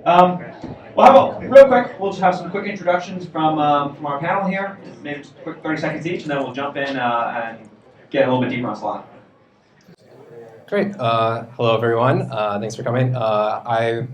Well, how about real quick? We'll just have some quick introductions from our panel here, maybe just a quick 30 seconds each, and then we'll jump in and get a little bit deeper on Solana. Great. Hello, everyone. Thanks for coming. I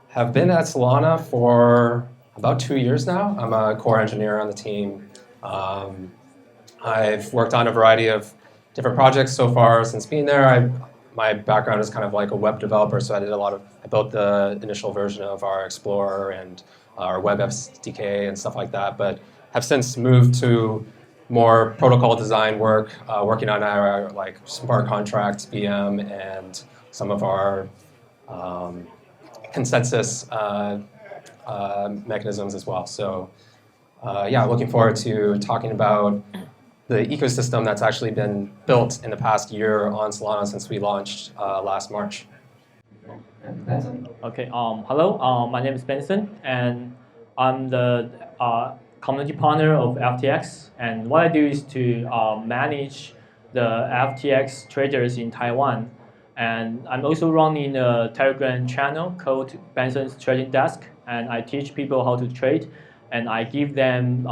have been at Solana for about 2 years now. I'm a core engineer on the team. I've worked on a variety of different projects so far since being there. My background is kind of like a web developer, so I built the initial version of our Explorer and our web SDK and stuff like that, but have since moved to more protocol design work, working on our like smart contracts, VM, and some of our consensus mechanisms as well. So yeah, looking forward to talking about the ecosystem that's actually been built in the past year on Solana since we launched last March. Okay. Hello. My name is Benson, and I'm the community partner of FTX. And what I do is to manage the FTX traders in Taiwan. And I'm also running a Telegram channel called Benson's Trading Desk, and I teach people how to trade, and I give them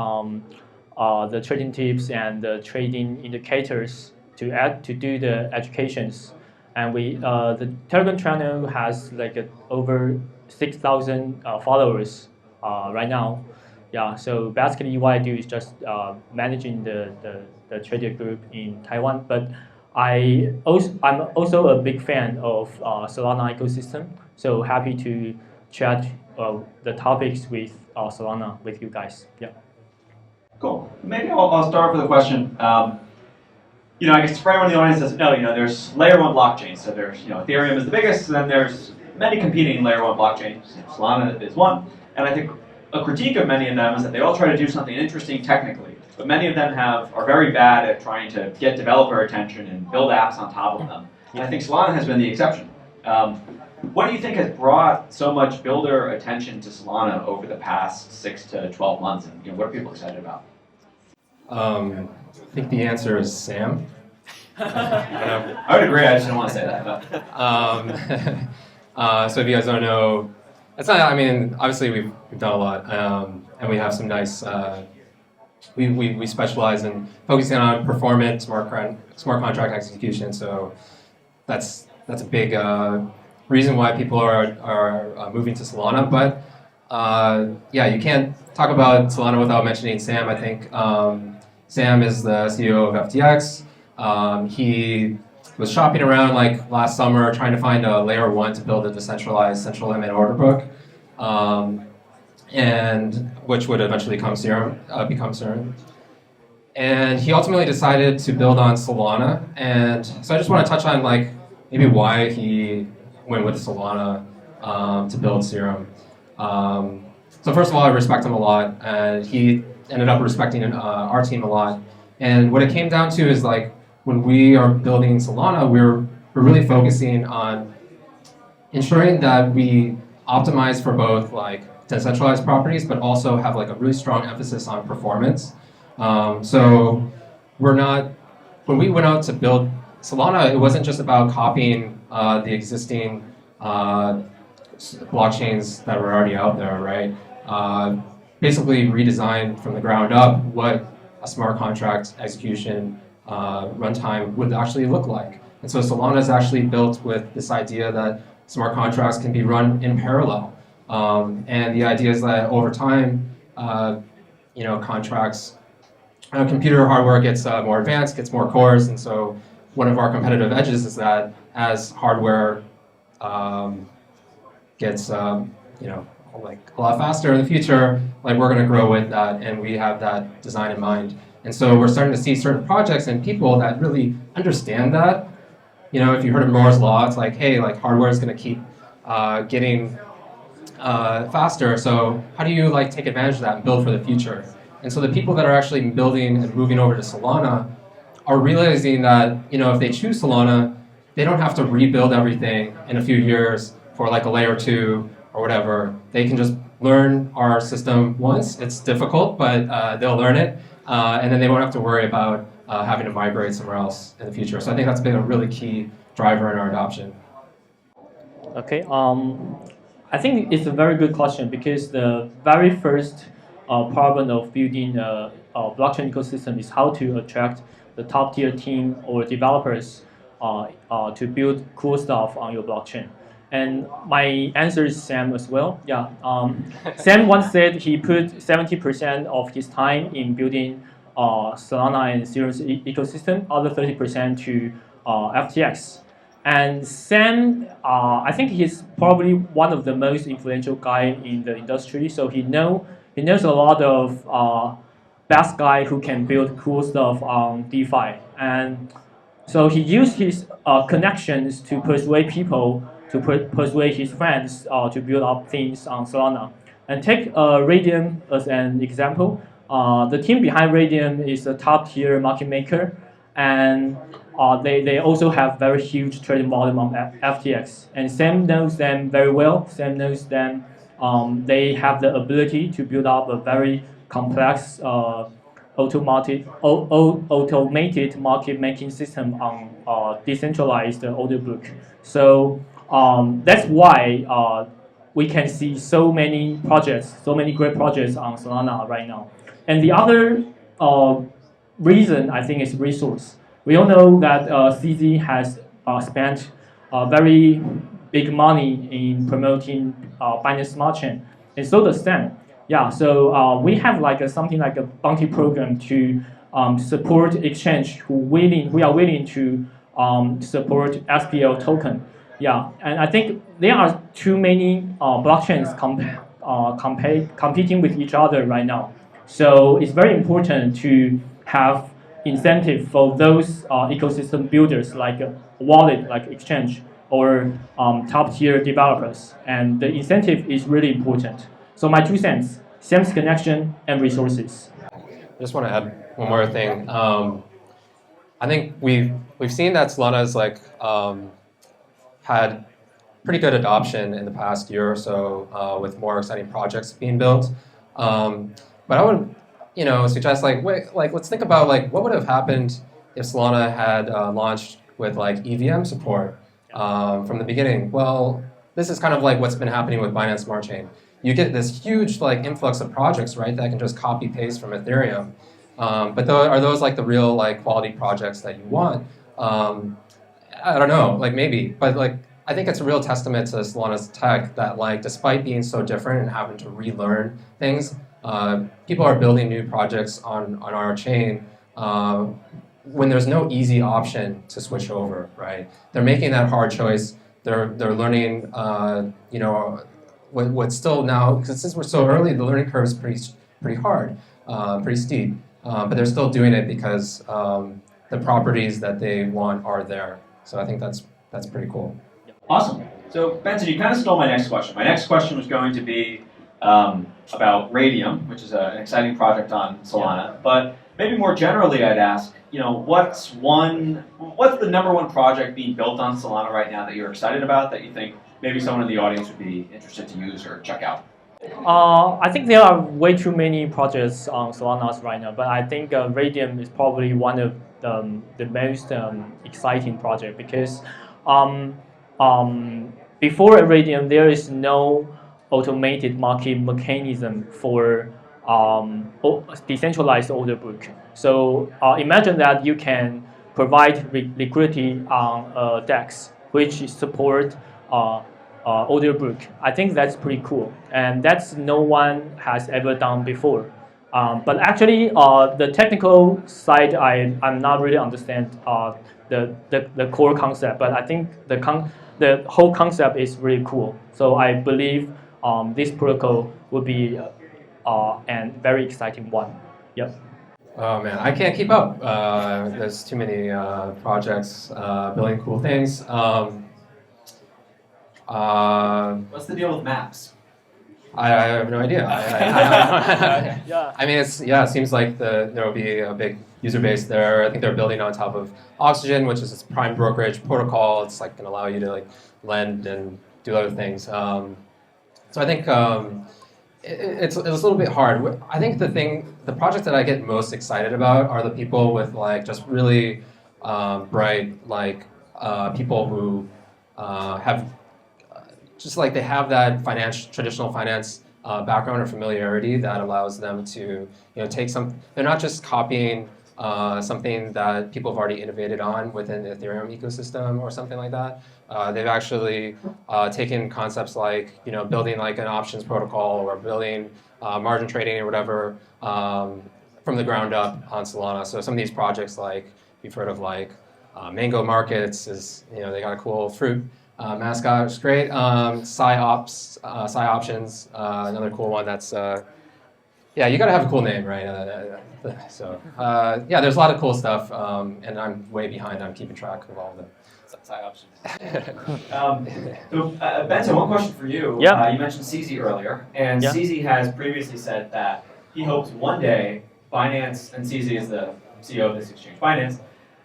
the trading tips and the trading indicators to do the educations. And the Telegram channel has like over 6,000 followers right now. Yeah, so basically what I do is just managing the trader group in Taiwan. But I'm also a big fan of Solana ecosystem. So happy to chat the topics with Solana with you guys. Yeah. Cool. Maybe I'll start with a question. I guess for everyone in the audience doesn't know, there's layer one blockchains. So there's, Ethereum is the biggest, and then there's many competing layer one blockchains. Solana is one, and I think a critique of many of them is that they all try to do something interesting technically, but many of them are very bad at trying to get developer attention and build apps on top of them. And I think Solana has been the exception. What do you think has brought so much builder attention to Solana over the past 6 to 12 months, and what are people excited about? I think the answer is Sam. I would agree. I just didn't want to say that. So if you guys don't know, it's not. I mean, obviously we've done a lot, and we have some nice. We specialize in focusing on performant smart contract execution. So that's a big reason why people are moving to Solana. But yeah, you can't talk about Solana without mentioning Sam. I think Sam is the CEO of FTX. He was shopping around like last summer trying to find a layer one to build a decentralized central limit order book, and which would eventually become Serum. And he ultimately decided to build on Solana. And so I just want to touch on like maybe why he went with Solana to build Serum. So first of all, I respect him a lot, and he ended up respecting our team a lot. And what it came down to is like when we are building Solana, we're really focusing on ensuring that we optimize for both like decentralized properties, but also have like a really strong emphasis on performance. So when we went out to build Solana, it wasn't just about copying the existing blockchains that were already out there, right? Basically redesigned from the ground up what a smart contract execution runtime would actually look like. And so Solana is actually built with this idea that smart contracts can be run in parallel. And the idea is that over time, contracts, computer hardware gets more advanced, gets more cores, and so one of our competitive edges is that as hardware gets like a lot faster in the future, like we're going to grow with that, and we have that design in mind. And so we're starting to see certain projects and people that really understand that. If you heard of Moore's law, it's like, hey, like hardware is going to keep getting faster. So how do you like take advantage of that and build for the future? And so the people that are actually building and moving over to Solana are realizing that if they choose Solana, they don't have to rebuild everything in a few years for like a layer 2 or whatever. They can just learn our system once. It's difficult, but they'll learn it, and then they won't have to worry about having to migrate somewhere else in the future. So I think that's been a really key driver in our adoption. Okay. I think it's a very good question because the very first problem of building a blockchain ecosystem is how to attract the top tier team or developers to build cool stuff on your blockchain. And my answer is Sam as well. Yeah, Sam once said he put 70% of his time in building Solana and Ethereum ecosystem, other 30% to FTX. And Sam, I think he's probably one of the most influential guy in the industry. So he knows a lot of best guy who can build cool stuff on DeFi. And so he used his connections to persuade people, to persuade his friends to build up things on Solana. And take Radium as an example. The team behind Radium is a top tier market maker, and they also have very huge trading volume on FTX. And Sam knows them very well. Sam knows them. They have the ability to build up a very complex automated market making system on decentralized order book. So that's why we can see so many projects, so many great projects on Solana right now. And the other reason I think is resource. We all know that CZ has spent very big money in promoting Binance Smart Chain, and so does Sam. Yeah, so we have like something like a bounty program to support exchange who are willing to support SPL token. Yeah, and I think there are too many blockchains competing with each other right now. So it's very important to have incentive for those ecosystem builders like a wallet, like exchange, or top tier developers. And the incentive is really important. So my 2 cents, Sam's connection and resources. I just want to add one more thing. I think we've seen that Solana's like had pretty good adoption in the past year or so with more exciting projects being built. But I would, suggest let's think about like what would have happened if Solana had launched with like EVM support from the beginning. Well, this is kind of like what's been happening with Binance Smart Chain. You get this huge like influx of projects, right, that can just copy paste from Ethereum. But are those like the real like quality projects that you want? I don't know, like maybe, but like I think it's a real testament to Solana's tech that like despite being so different and having to relearn things, people are building new projects on our chain when there's no easy option to switch over, right? They're making that hard choice. They're learning, what's still now, because since we're so early, the learning curve is pretty hard, pretty steep. But they're still doing it because the properties that they want are there. So I think that's pretty cool. Awesome. So Benson, you kind of stole my next question. My next question was going to be about Radium, which is an exciting project on Solana. But maybe more generally, I'd ask, what's the number one project being built on Solana right now that you're excited about that you think maybe someone in the audience would be interested to use or check out? I think there are way too many projects on Solana right now, but I think Radium is probably one of the most exciting project because before Radium there is no automated market mechanism for decentralized order book. So imagine that you can provide liquidity on DEX, which support order book. I think that's pretty cool, and that's no one has ever done before. But actually, the technical side, I'm not really understand the core concept, but I think the whole concept is really cool. So I believe this protocol will be a very exciting one. Yep. Oh man, I can't keep up. There's too many projects building cool things. What's the deal with maps? I have no idea. Yeah. I mean, it seems like there will be a big user base there. I think they're building on top of Oxygen, which is this prime brokerage protocol. It's like going to allow you to like lend and do other things. So I think it's a little bit hard. I think the project that I get most excited about are the people with like just really bright like people who have just like they have that traditional finance background or familiarity that allows them to take some. They're not just copying something that people have already innovated on within the Ethereum ecosystem or something like that. They've actually taken concepts like building like an options protocol or building margin trading or whatever from the ground up on Solana. So some of these projects, like you've heard of, like Mango Markets, is they got a cool fruit mascot, which is great. Psi Options, another cool one. That's yeah, you gotta have a cool name, right? Yeah, there's a lot of cool stuff, and I'm way behind on keeping track of all the Psi Options. Benson, one question for you. Yeah. You mentioned CZ earlier, and Yeah. CZ has previously said that he hopes one day Binance, and CZ is the CEO of this exchange, Binance,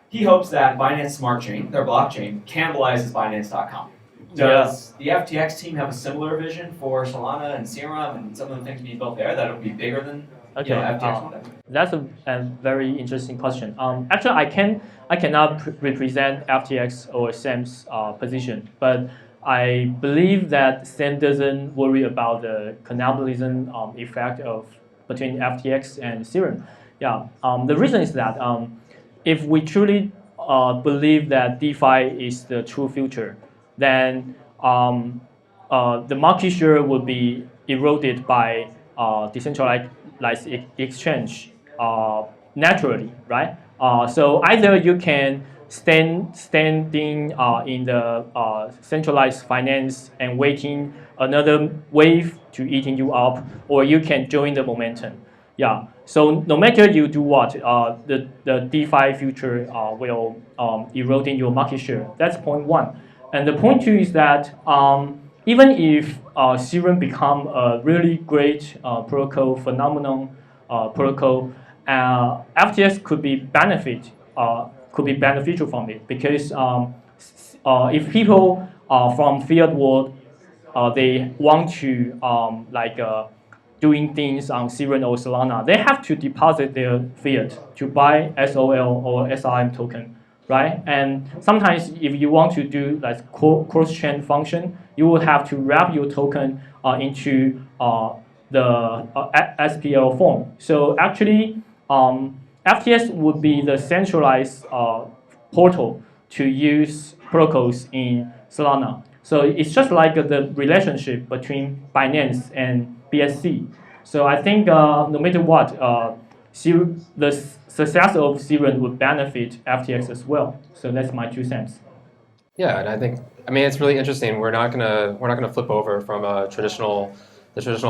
he hopes that Binance Smart Chain, their blockchain, cannibalizes Binance.com. Does the FTX team have a similar vision for Solana and Serum and some of the things being built there that it would be bigger than FTX? That's a very interesting question. Actually, I cannot represent FTX or Sam's position, but I believe that Sam doesn't worry about the cannibalism effect between FTX and Serum. Yeah. The reason is that if we truly believe that DeFi is the true future, then the market share will be eroded by decentralized exchange naturally, right? So either you can standing in the centralized finance and waiting another wave to eating you up, or you can join the momentum. Yeah. So no matter you do what, the DeFi future will eroding your market share. That's point one. And the point two is that even if Serum become a really great protocol, phenomenon protocol, FTX could be beneficial from it, because if people from fiat world they want to doing things on Serum or Solana, they have to deposit their fiat to buy SOL or SRM token, right? And sometimes if you want to do like cross-chain function, you will have to wrap your token into the SPL form. So actually, FTS would be the centralized portal to use protocols in Solana. So it's just like the relationship between Binance and BSC. So I think no matter what, the success of Serum would benefit FTX as well. So that's my 2 cents. Yeah, and I mean, it's really interesting. We're not gonna flip over from the traditional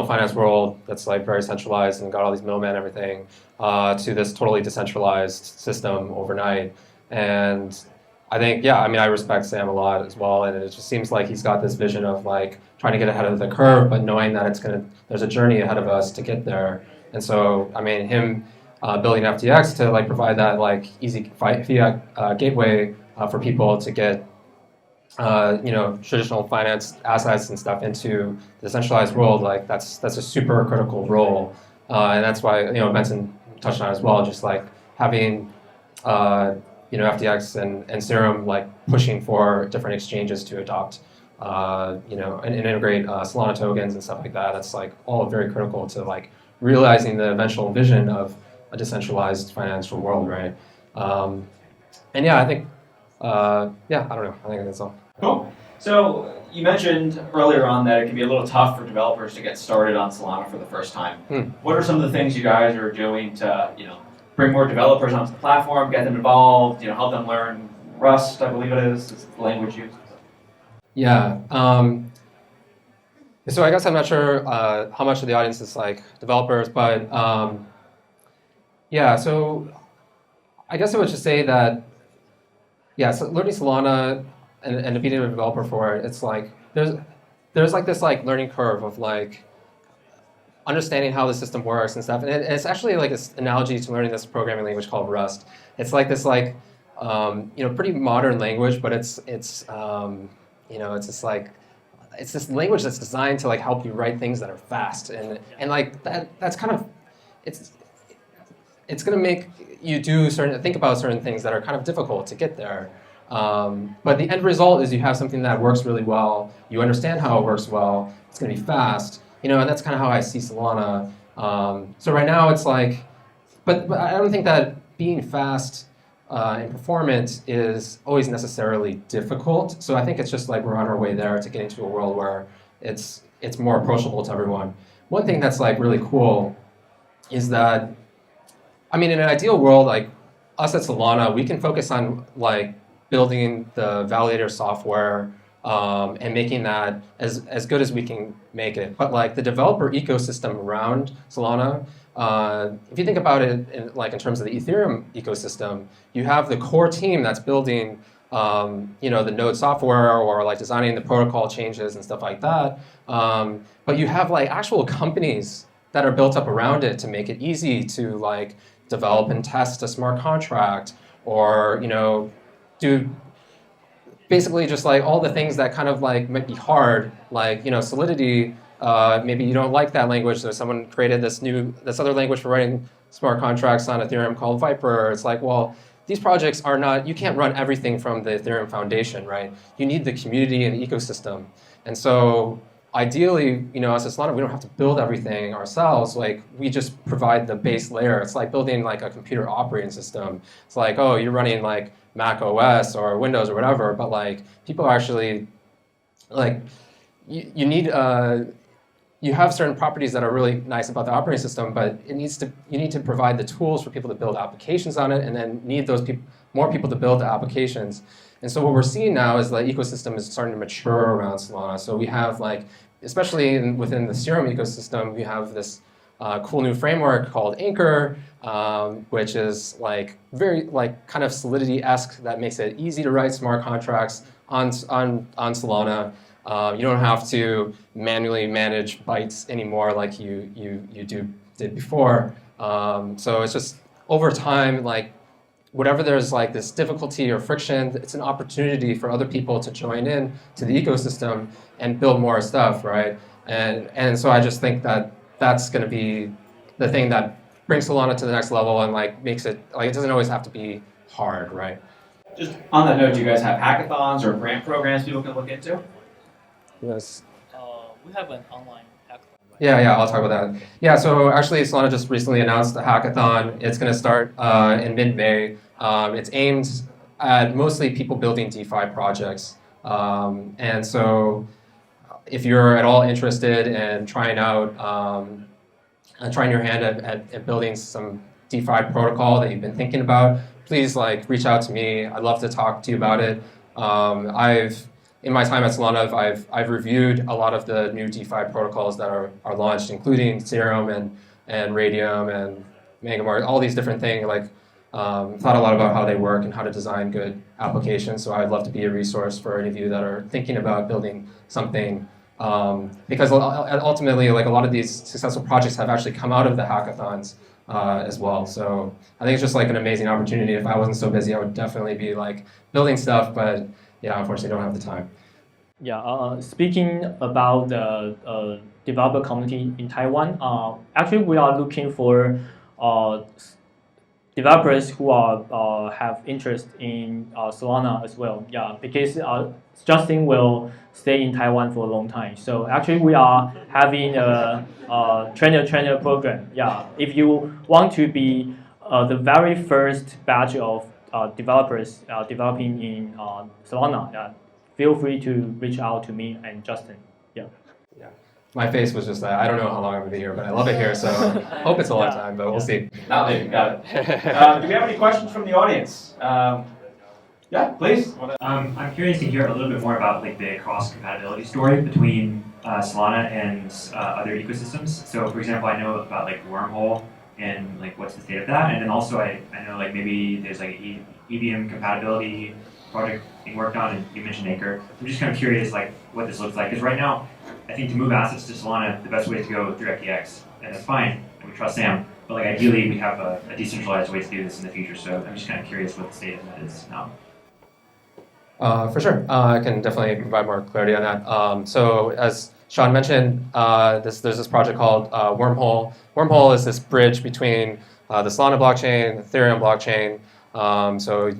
finance world that's like very centralized and got all these middlemen and everything to this totally decentralized system overnight. And I think, yeah, I mean, I respect Sam a lot as well, and it just seems like he's got this vision of like trying to get ahead of the curve, but knowing that there's a journey ahead of us to get there. And so, I mean, him building FTX to like provide that like easy fiat gateway for people to get traditional finance assets and stuff into the centralized world, like that's a super critical role, and that's why Benson touched on it as well, just like having FTX and Serum like pushing for different exchanges to adopt and integrate Solana tokens and stuff like that. That's like all very critical to like realizing the eventual vision of a decentralized financial world, right? And yeah, I think I don't know. I think that's all. Cool. So you mentioned earlier on that it can be a little tough for developers to get started on Solana for the first time. What are some of the things you guys are doing to, bring more developers onto the platform, get them involved, help them learn Rust, I believe it is the language used? Yeah. So I guess I'm not sure how much of the audience is like developers, but yeah. So I guess I would just say that so learning Solana and being a developer for it, it's like there's like this like learning curve of like understanding how the system works and stuff. And it's actually like this analogy to learning this programming language called Rust. It's like this like pretty modern language, but it's just like it's this language that's designed to like help you write things that are fast and like that's kind of it's going to make you think about certain things that are kind of difficult to get there. But the end result is you have something that works really well. You understand how it works well. It's going to be fast, and that's kind of how I see Solana. So right now it's like, but I don't think that being fast and performant is always necessarily difficult. So I think it's just like we're on our way there to getting to a world where it's more approachable to everyone. One thing that's like really cool is that, I mean, in an ideal world, like us at Solana, we can focus on like building the validator software and making that as good as we can make it. But like the developer ecosystem around Solana, if you think about it in terms of the Ethereum ecosystem, you have the core team that's building the node software or like designing the protocol changes and stuff like that. But you have like actual companies that are built up around it to make it easy to like develop and test a smart contract, or do basically just like all the things that kind of like might be hard, like Solidity. Maybe you don't like that language, so someone created this other language for writing smart contracts on Ethereum called Viper. It's like, well, these projects are not, you can't run everything from the Ethereum Foundation, right? You need the community and the ecosystem. And so ideally, as a Solana, we don't have to build everything ourselves. Like, we just provide the base layer. It's like building like a computer operating system. It's like, oh, you're running like Mac OS or Windows or whatever, but like people are actually like, you need, you have certain properties that are really nice about the operating system, but you need to provide the tools for people to build applications on it, and then need those more people to build the applications. And so what we're seeing now is the ecosystem is starting to mature around Solana. So we have like, especially within the Serum ecosystem, we have this cool new framework called Anchor, which is like very like kind of Solidity-esque, that makes it easy to write smart contracts on Solana. You don't have to manually manage bytes anymore like you did before. So it's just over time, like whatever there's like this difficulty or friction, it's an opportunity for other people to join in to the ecosystem and build more stuff, right? And so I just think that that's going to be the thing that brings Solana to the next level and like makes it like it doesn't always have to be hard, right? Just on that note, do you guys have hackathons or grant programs people can look into? Yes. We have an online hackathon. Right? Yeah, I'll talk about that. Yeah, so actually Solana just recently announced a hackathon. It's going to start in mid-May. It's aimed at mostly people building DeFi projects. And so if you're at all interested in trying your hand at building some DeFi protocol that you've been thinking about, please like reach out to me. I'd love to talk to you about it. In my time at Solana, I've reviewed a lot of the new DeFi protocols that are launched, including Serum and Radium and Megamart, all these different things. Like, thought a lot about how they work and how to design good applications. So I'd love to be a resource for any of you that are thinking about building something. Because ultimately, like a lot of these successful projects have actually come out of the hackathons as well. So I think it's just like an amazing opportunity. If I wasn't so busy, I would definitely be like building stuff, but yeah, unfortunately, don't have the time. Yeah, speaking about the developer community in Taiwan, actually we are looking for developers who are have interest in Solana as well. Yeah, because Justin will stay in Taiwan for a long time. So actually we are having a trainer program. Yeah, if you want to be the very first batch of developers developing in Solana, feel free to reach out to me and Justin. Yeah. My face was just that. I don't know how long I'm going to be here, but I love it here, so hope it's a long time, but we'll see. Got it. Do we have any questions from the audience? Yeah, please. I'm curious to hear a little bit more about like the cross-compatibility story between Solana and other ecosystems. So, for example, I know about like Wormhole and like what's the state of that, and then also I know like maybe there's like an EVM compatibility project being worked on, and you mentioned Anchor. I'm just kind of curious like what this looks like, because right now I think to move assets to Solana, the best way is to go through FTX, and that's fine, and we trust Sam. But like ideally, we have a decentralized way to do this in the future. So I'm just kind of curious what the state of that is now. For sure, I can definitely provide more clarity on that. So as Sean mentioned, there's this project called Wormhole. Wormhole is this bridge between the Solana blockchain, Ethereum blockchain. So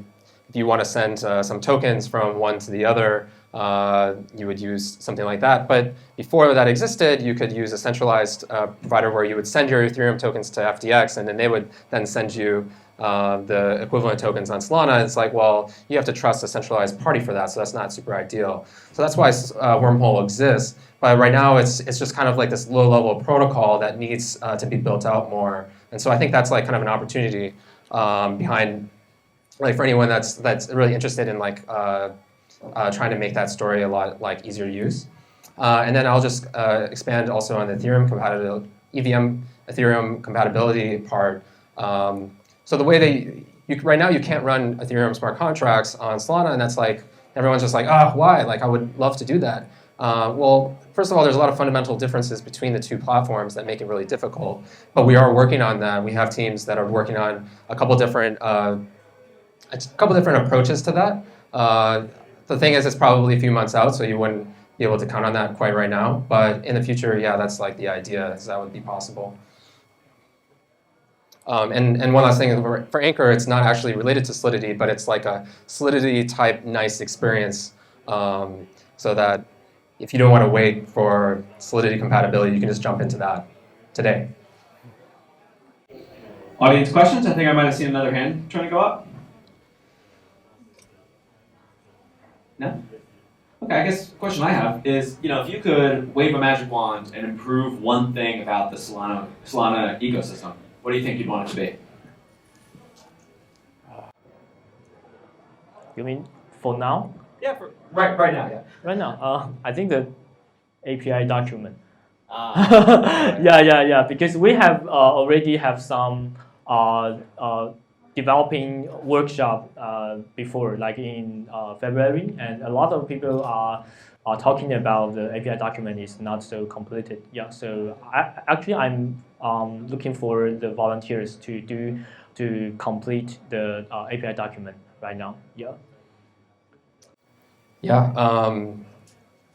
if you want to send some tokens from one to the other, you would use something like that. But before that existed, you could use a centralized provider where you would send your Ethereum tokens to FTX, and then they would then send you the equivalent tokens on Solana. It's like, well, you have to trust a centralized party for that, so that's not super ideal. So that's why Wormhole exists. But right now, it's just kind of like this low-level protocol that needs to be built out more. And so I think that's like kind of an opportunity behind, like, for anyone that's really interested in like trying to make that story a lot like easier to use. And then I'll just expand also on the Ethereum compatibility, Ethereum compatibility part. So the way right now you can't run Ethereum smart contracts on Solana, and that's like, everyone's just like, oh, why? Like, I would love to do that. Well, first of all, there's a lot of fundamental differences between the two platforms that make it really difficult. But we are working on that. We have teams that are working on a couple different approaches to that. The thing is, it's probably a few months out, so you wouldn't be able to count on that quite right now. But in the future, yeah, that's like the idea, is that would be possible. And one last thing, for Anchor, it's not actually related to Solidity, but it's like a Solidity type nice experience, so that if you don't want to wait for Solidity compatibility, you can just jump into that today. Audience questions? I think I might have seen another hand trying to go up. No? Okay, I guess the question I have is, if you could wave a magic wand and improve one thing about the Solana ecosystem, what do you think you'd want it to be? You mean for now? Yeah, right now, yeah. Right now, I think the API document. Yeah. Because we have already have some developing workshop before, like in February, and a lot of people are talking about the API document is not so completed. Yeah, so I'm looking for the volunteers to complete the API document right now. Yeah. Yeah,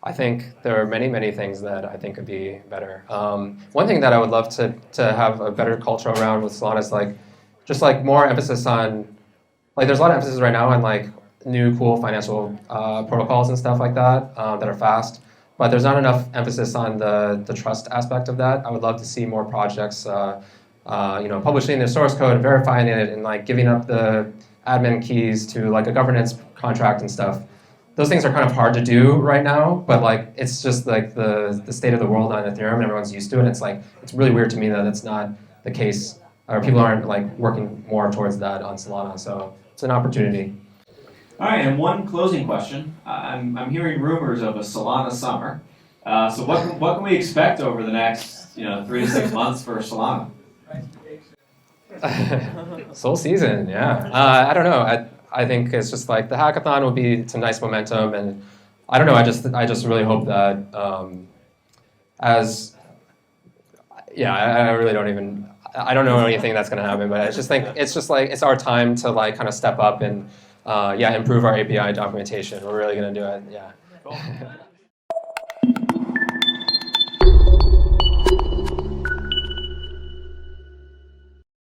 I think there are many things that I think could be better. One thing that I would love to have a better culture around with Solana is like, just like more emphasis on, like, there's a lot of emphasis right now on like new cool financial protocols and stuff like that that are fast, but there's not enough emphasis on the trust aspect of that. I would love to see more projects, publishing their source code and verifying it and like giving up the admin keys to like a governance contract and stuff. Those things are kind of hard to do right now, but like it's just like the state of the world on Ethereum, and everyone's used to it. It's like, it's really weird to me that it's not the case, or people aren't like working more towards that on Solana. So it's an opportunity. All right, and one closing question. I'm hearing rumors of a Solana summer. So what can we expect over the next 3 to 6 months for Solana? Soul season, yeah. I don't know. I think it's just like the hackathon will be some nice momentum, and I don't know. I just really hope that I really don't even. I don't know anything that's going to happen, but I just think it's just like it's our time to like kind of step up and improve our API documentation. We're really going to do it. Yeah. Cool.